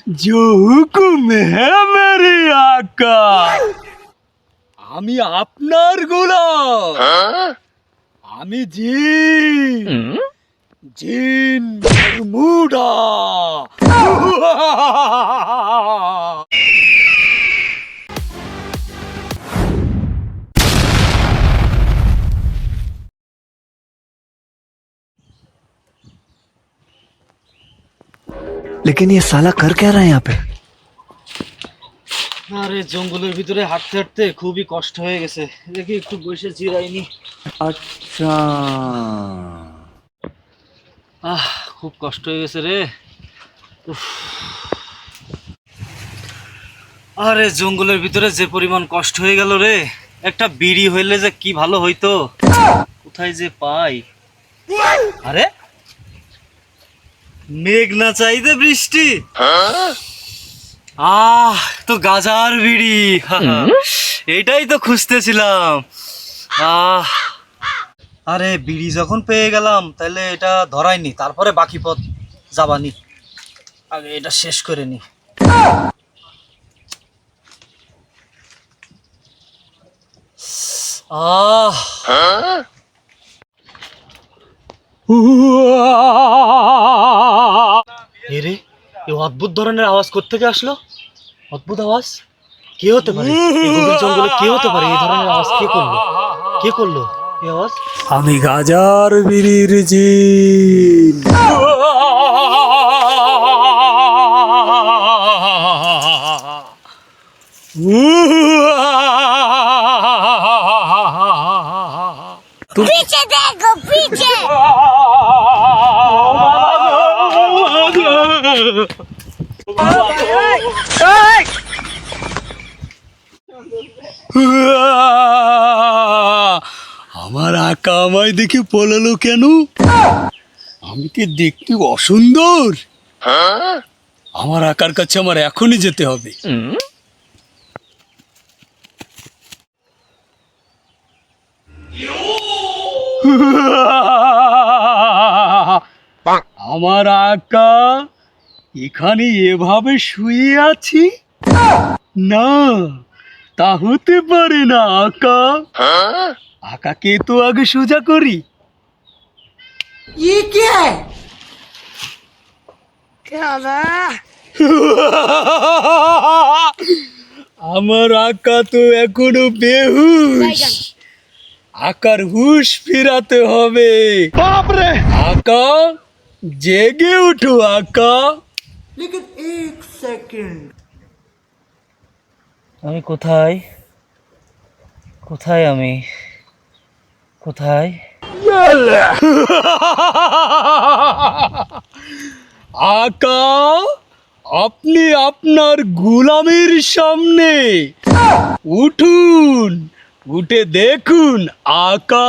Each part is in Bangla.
जो हुकुम है मेरे आका আমি আপনার গোলাম আমি জিন জিন বারমুডা लेकिन ये साला कर क्या रहा है यहाँ पे? আরে জঙ্গলের ভিতরে হাঁটতে হাঁটতে খুবই কষ্ট হয়ে গেছে, দেখি একটু বসে জিরাইনি। अच्छा খুব কষ্ট হয়ে গেছে রে। উফ। আরে জঙ্গলের ভিতরে যে পরিমাণ কষ্ট হয়ে গেল রে, একটা বিড়ি হইলে যে কি ভালো হইতো, কোথায় যে পাই। আরে মেঘ না চাইতে বৃষ্টি, তো গাজার বিড়ি, এইটাই তো খুঁজতেছিলাম। আরে বিড়ি যখন পেয়ে গেলাম তাহলে এটা ধরাইনি, তারপরে বাকি পথ যাবানি, আগে এটা শেষ করে নি। এরে এই অদ্ভুত ধরনের আওয়াজ কোত্থেকে আসলো? অদ্ভুত আওয়াজ, কে হতে পারে? এই গভীর জঙ্গলে কে হতে পারে? এই ধরনের আওয়াজ কে করলো? কে করলো এই আওয়াজ? আমি গাজার বিড়ির জিন पीछे देखो पीछे আমার আকা আমায় দেখে পলালো কেন? আমি কি দেখতে অসুন্দর? আমার আকার কাছে আমার এখনই যেতে হবে। আমার আকা এখানে এভাবে শুয়ে আছি? না, তা হতে পারে না আকা। আকাকে তো আগে সোজা করি। ये क्या है क्या আমার আকা তো এখনো বেহুশ, আকার হুশ ফিরাতে হবে। বাপরে আকা, জেগে উঠো আকা। लेकिन एक सेकंड আমি কোথায়? কোথায় আমি? কোথায়? আকা, আপনি আপনার গোলামের সামনে উঠুন, উঠে দেখুন আকা।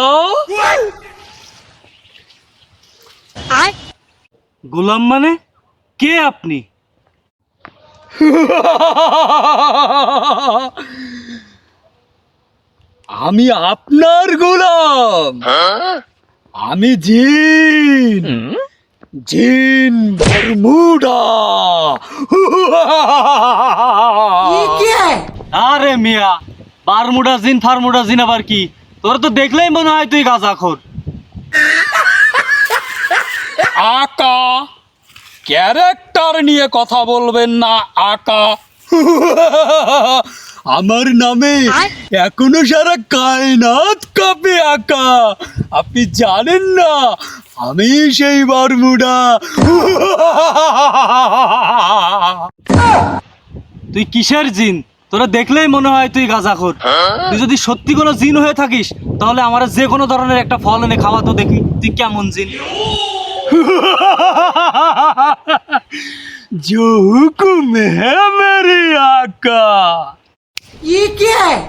গোলাম মানে কে আপনি? আমি আপনার গোলাম, আমি জিন জিন বারমুডা। ये क्या है আরে মিয়া, বারমুডা জিন ফার্মুডা জিন আবার কি? তোর তো দেখলেই মনে হয় তুই গাঁজাখোর। আকা, ক্যারেক্টার নিয়ে কথা বলবেন না আকা। আমার নামে এখনো সারা কায়নাত কাঁপে আকা। আপনি জানেন না আমি সেই বারমুডা। তুই কিসের জিন? তোরা দেখলেই মনে হয় তুই গাঁজাখোর। তুই যদি সত্যি কোনো জিন হয়ে থাকিস তাহলে আমার যে কোনো ধরনের একটা ফল এনে খাওয়া তো দেখি, তুই কেমন জিন। जो हुकुम है मेरे आका। ये क्या है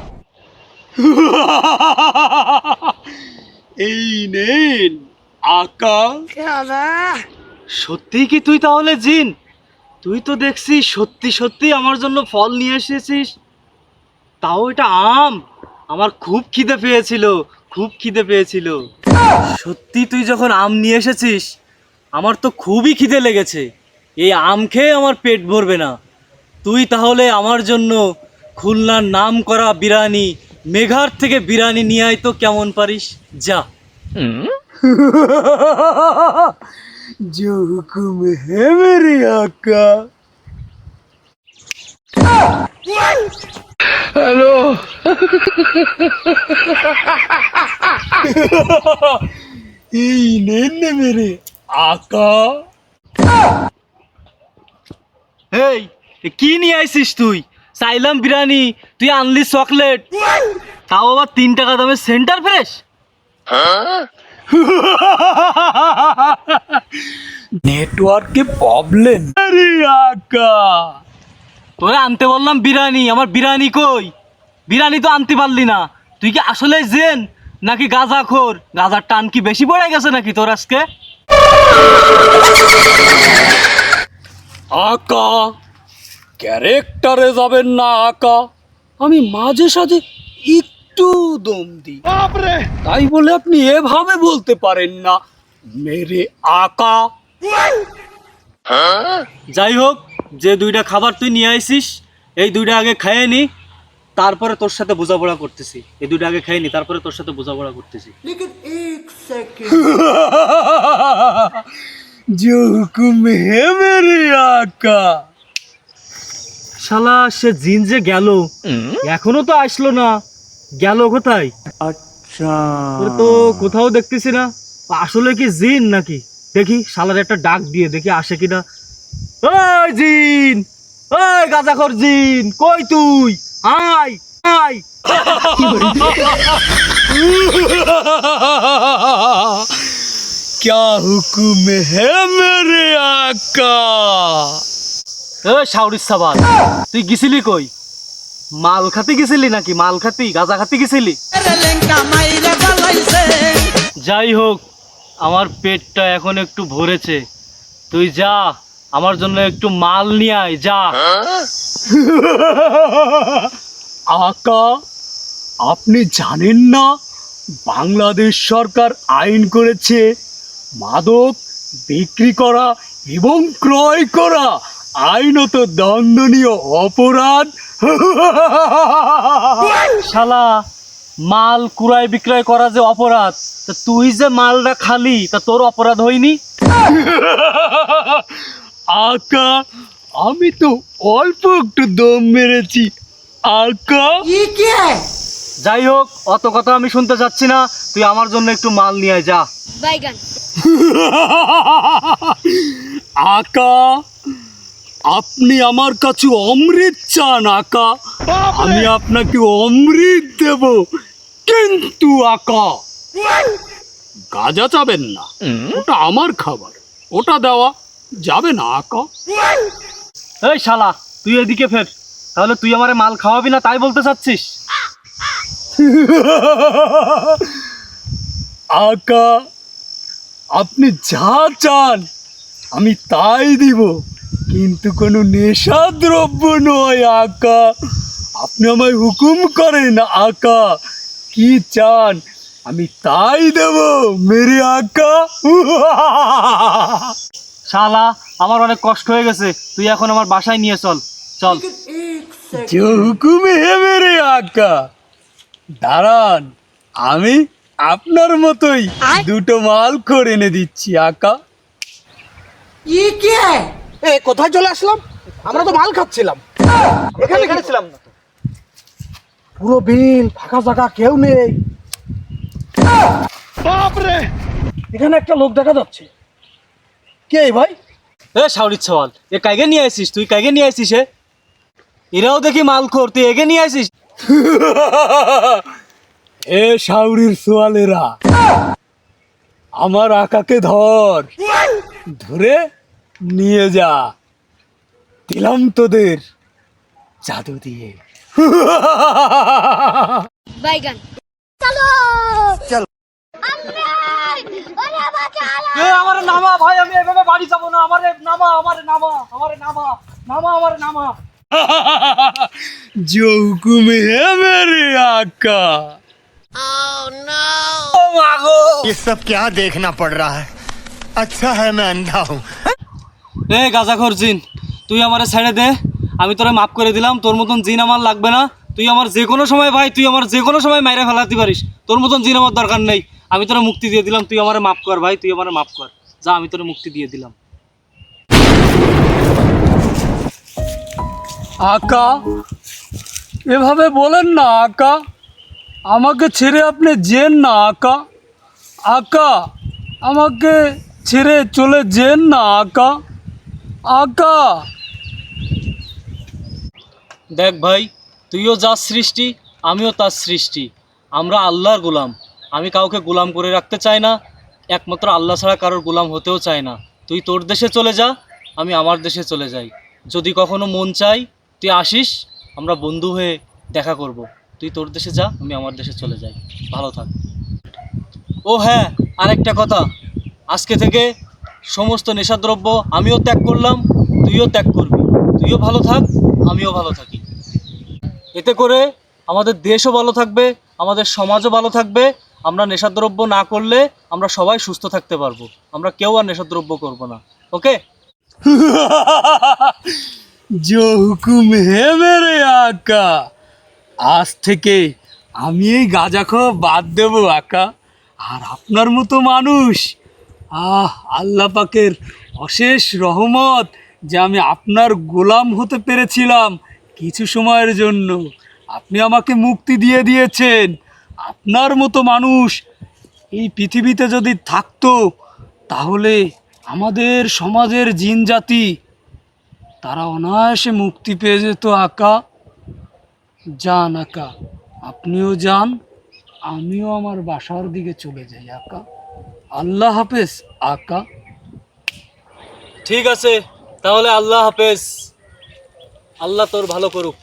এই নেন আকা। সত্যি কি তুই তাহলে জিন? তুই তো দেখছি সত্যি সত্যি আমার জন্য ফল নিয়ে এসেছিস, তাও এটা আম। আমার খুব খিদে পেয়েছিল, খুব খিদে পেয়েছিল। সত্যি তুই যখন আম নিয়ে এসেছিস আমার তো খুবই খিদে লেগেছে। এই আম খেয়ে আমার পেট ভরবে না। তুই তাহলে আমার জন্য খুলনার নাম করা বিরিয়ানি মেঘার থেকে বিরিয়ানি নিয়ে আয় তো, কেমন পারিস? যা। जो हुकुम है मेरे आका। हेलो। এই নেন না মেরে আকা। এই এ কি নিয়ে আইছিস তুই? চাইলাম বিরিয়ানি, তুই আনলি চকলেট, তাও আবার 3 টাকা দামের সেন্টার ফ্রেশ। নেটওয়ার্কে প্রবলেম। আরে আকা, তোরে আনতে বললাম বিরিয়ানি, আমার বিরিয়ানি কই? বিরিয়ানি তো আনতে পারলি না। তুই কি আসলে জেন নাকি গাঁজাখোর? গাঁজার টান কি বেশি পড়ে গেছে নাকি তোর আজকে? আকা ক্যারেক্টারে যাবেন না আকা। আমি মাঝে সাঝে একটু দম দিই, তাই বলে আপনি এভাবে বলতে পারেন না মেরে আকা। যাই হোক, যে 2টা খাবার তুই নিয়ে আইছিস, এই 2টা আগে খেয়ে নি, তারপরে তোর সাথে বোঝাপড়া করতেছি। এই 2টা আগে খেয়ে নি, তারপরে তোর সাথে বোঝাপড়া করতেছি। लेकिन एक सेकंड जो हुकुम है मेरे आका। শালা সে জিন যে গেল, এখনো তো আসলো না। গেল কোথায়? अच्छा ওরে তো কোথাও দেখতেছি না। আসলে কি জিন নাকি? দেখি শালার একটা ডাক দিয়ে দেখি আসে কিনা। ওই জিন, ওই গাঁজাখোর জিন, কই তুই? আয় আয়। क्या हुकुम है मेरे आका। ওই শাউরির সাবাল, তুই গেছিলি কই? মাল খাতি গেছিলি নাকি? মাল খাতি, গাঁজা খাতি গেছিলি? যাই হোক, আমার পেটটা এখন একটু ভরেছে। তুই যা, আমার জন্য একটু মাল নিয়ে আয়, যা। আকা, আপনি জানেন না বাংলাদেশ সরকার আইন করেছে মাদক বিক্রি করা এবং ক্রয় করা আইনত দণ্ডনীয় অপরাধ। শালা, মাল ক্রয় বিক্রয় করা যে অপরাধ, তা তুই যে মালটা খালি, তা তোর অপরাধ হয়নি? আকা, আমি তো অল্প একটু দম মেরেছি আকা। ये क्या है যাই হোক, অত কথা আমি শুনতে চাচ্ছি না। তুই আমার জন্য একটু মাল নিয়ে আয়, যা। বাইগান আকা, আপনি আমার কাছে অমৃত চান আকা, আমি আপনাকে অমৃত দেব, কিন্তু আকা গাঁজা চাবেন না, ওটা আমার খাবার, ওটা দেওয়া যাবে না আকা। এই শালা, তুই এদিকে ফের। তাহলে তুই আমারে মাল খাওয়াবি না, তাই বলতে চাচ্ছিস? আকা, আপনি যা চান আমি তাই দিব, কিন্তু কোনো নেশাদ্রব্য নয় আকা। আপনি আমায় হুকুম করেন আকা, কি চান আমি তাই দেব মেরে আকা। শালা, আমার অনেক কষ্ট হয়ে গেছে, তুই এখন আমার বাসায় নিয়ে চল। চল। लेकिन एक सेकंड जो হুকুম হে মেরে আকা। দাঁড়ান, আমি আপনার মতোই 2টো মাল করে এনে দিচ্ছি আকা। ये क्या है এ কোথায় চলে আসলাম? আমরা তো মাল খাচ্ছিলাম। এখানে ছিলাম না তো। পুরো বিল ফাঁকা ফাঁকা, কেউ নেই। বাপরে, এখানে একটা লোক দেখা যাচ্ছে। কে ভাই? এ শাউরির সওয়াল, এ কাইগে নিয়ে আসিস? তুই কাইগে নিয়ে আসিস? এরাও দেখি মাল খোর, তুই এগে নিয়ে আসিস? এ শাউরির সোয়ালেরা, আমার আকাকে ধর, ধরে নিয়ে যা, দিলাম তোদের জাদু দিয়ে। বাইগান চলো ওরে বাঁচালো এ আমারে নামা ভাই, আমি এভাবে বাড়ি যাব না। আমারে নামা, আমারে নামা, আমারে নামা, নামা, আমারে নামা। जो हुकुम है मेरे आका। ये सब क्या देखना पड़ रहा है? अच्छा है मैं अंधा हूँ। এ গাঁজাখোর জিন, তুই আমারে ছেড়ে দে, আমি তোরে মাফ করে দিলাম। তোর মতন জিন আমার লাগবে না। তুই আমার যে কোনো সময় ভাই, তুই আমার যে কোনো সময় মাইরে ফেলাতে পারিস। তোর মতন জিন আমার দরকার নেই। আমি তোরে মুক্তি দিয়ে দিলাম, তুই আমারে মাফ কর ভাই, তুই আমারে মাফ কর। যা, আমি তোরে মুক্তি দিয়ে দিলাম। আকা, এভাবে বলেন না আকা, আমাকে ছেড়ে আপনি যেন না আকা। আকা, আমাকে ছেড়ে চলে যেন না আকা। আকা, দেখ ভাই, তুইও যার সৃষ্টি, আমিও তার সৃষ্টি। আমরা আল্লাহর গোলাম। আমি কাউকে গোলাম করে রাখতে চাই না, একমাত্র আল্লাহ ছাড়া কারোর গোলাম হতেও চাই না। তুই তোর দেশে চলে যা, আমি আমার দেশে চলে যাই। যদি কখনো মন চাই তুই আসিস, আমরা বন্ধু হয়ে দেখা করব। তুই তোর দেশে যা, আমি আমার দেশে চলে যাই। ভালো থাক। ও হ্যাঁ, আরেকটা কথা, আজকে থেকে সমস্ত নেশাদ্রব্য আমিও ত্যাগ করলাম, তুইও ত্যাগ করবি। তুইও ভালো থাক, আমিও ভালো থাকি। এতে করে আমাদের দেশও ভালো থাকবে, আমাদের সমাজও ভালো থাকবে। আমরা নেশাদ্রব্য না করলে আমরা সবাই সুস্থ থাকতে পারবো। আমরা কেউ আর নেশাদ্রব্য করব না। ওকে? जो हुकुम है मेरे आका, আজ থেকে আমি এই গাঁজা খাওয়া বাদ দেব আকা। আর আপনার মতো মানুষ, আল্লাহ পাকের অশেষ রহমত যে আমি আপনার গোলাম হতে পেরেছিলাম কিছু সময়ের জন্য। আপনি আমাকে মুক্তি দিয়ে দিয়েছেন। আপনার মতো মানুষ এই পৃথিবীতে যদি থাকতো, তাহলে আমাদের সমাজের জিন জাতি তারা অনায়াসে মুক্তি পেয়ে যেত আকা। যান আকা, আপনিও যান, আমিও আমার বাসার দিকে চলে যাই আকা। আল্লাহ হাফেজ আকা। ঠিক আছে, তাহলে আল্লাহ হাফেজ। আল্লাহ তোর ভালো করুক।